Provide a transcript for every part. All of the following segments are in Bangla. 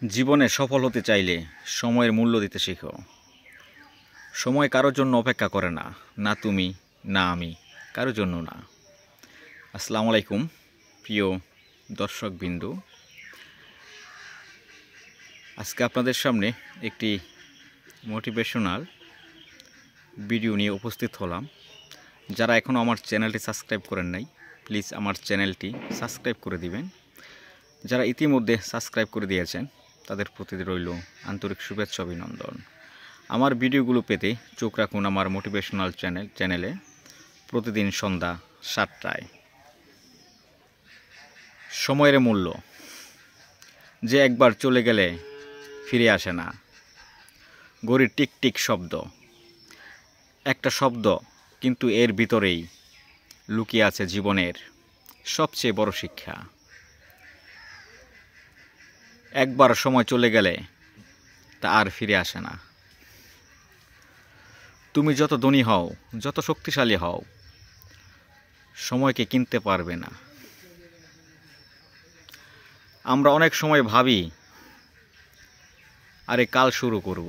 জীবনে সফল হতে চাইলে সময়ের মূল্য দিতে শেখো। সময় কারোর জন্য অপেক্ষা করে না, না তুমি না আমি, কারোর জন্য না। আসসালামু আলাইকুম প্রিয় দর্শকবৃন্দু, আজকে আপনাদের সামনে একটি মোটিভেশনাল ভিডিও নিয়ে উপস্থিত হলাম। যারা এখনও আমার চ্যানেলটি সাবস্ক্রাইব করেন নাই, প্লিজ আমার চ্যানেলটি সাবস্ক্রাইব করে দিবেন। যারা ইতিমধ্যে সাবস্ক্রাইব করে দিয়েছেন তাদের প্রতি রইল আন্তরিক শুভেচ্ছা অভিনন্দন। আমার ভিডিওগুলো পেতে চোখ রাখুন আমার মোটিভেশনাল চ্যানেলে প্রতিদিন সন্ধ্যা 7টায়। সময়ের মূল্য যে একবার চলে গেলে ফিরে আসে না। ঘড়ির টিক টিক শব্দ, একটা শব্দ, কিন্তু এর ভিতরেই লুকিয়ে আছে জীবনের সবচেয়ে বড় শিক্ষা। একবার সময় চলে গেলে তা আর ফিরে আসে না। তুমি যত ধনী হও, যত শক্তিশালী হও, সময়কে কিনতে পারবে না। আমরা অনেক সময় ভাবি আরে কাল শুরু করব,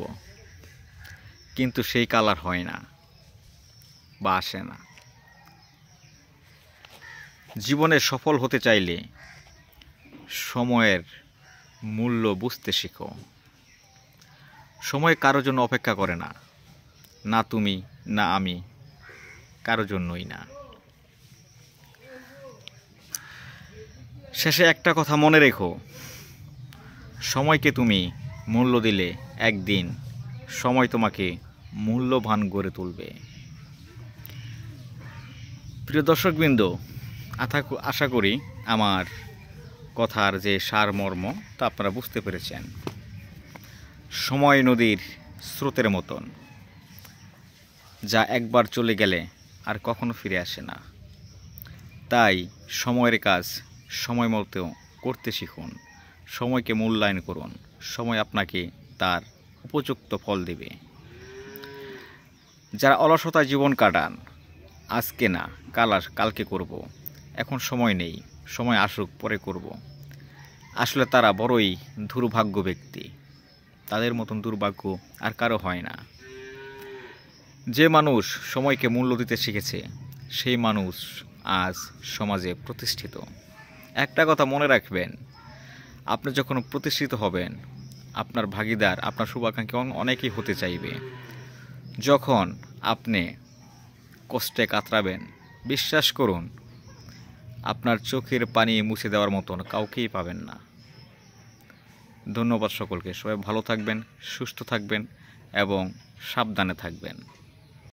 কিন্তু সেই কাল আর হয় না বা আসে না। জীবনে সফল হতে চাইলে সময়ের মূল্য বুঝতে শিখো। সময় কারোর জন্য অপেক্ষা করে না, না তুমি না আমি, কারোর জন্যই না। শেষে একটা কথা মনে রেখো, সময়কে তুমি মূল্য দিলে একদিন সময় তোমাকে মূল্যবান গড়ে তুলবে। প্রিয় দর্শকবৃন্দ, আশা করি আমার কথার যে সারমর্ম তা আপনারা বুঝতে পেরেছেন। সময় নদীর স্রোতের মতন, যা একবার চলে গেলে আর কখনো ফিরে আসে না। তাই সময়ের কাজ সময় মতো করতে শিখুন, সময়কে মূল্যায়ন করুন। সময় আপনাকে তার উপযুক্ত ফল দেবে। যারা অলসতায় জীবন কাটান, আজকে না কালকে করব, এখন সময় নেই, সময় আসুক পরে করব, আসলে তারা বড়ই দুর্ভাগ্য ব্যক্তি। তাদের মতন দুর্ভাগ্য আর কারো হয় না। যে মানুষ সময়কে মূল্য দিতে শিখেছে সেই মানুষ আজ সমাজে প্রতিষ্ঠিত। একটা কথা মনে রাখবেন, আপনি যখন প্রতিষ্ঠিত হবেন, আপনার ভাগীদার, আপনার শুভাকাঙ্ক্ষী অনেকেই হতে চাইবে। যখন আপনি কষ্টে কাতরাবেন, বিশ্বাস করুন আপনার চোখের পানি মুছে দেওয়ার মতন কাউকেই পাবেন না। ধন্যবাদ সকলকে। সবাই ভালো থাকবেন, সুস্থ থাকবেন এবং সাবধানে থাকবেন।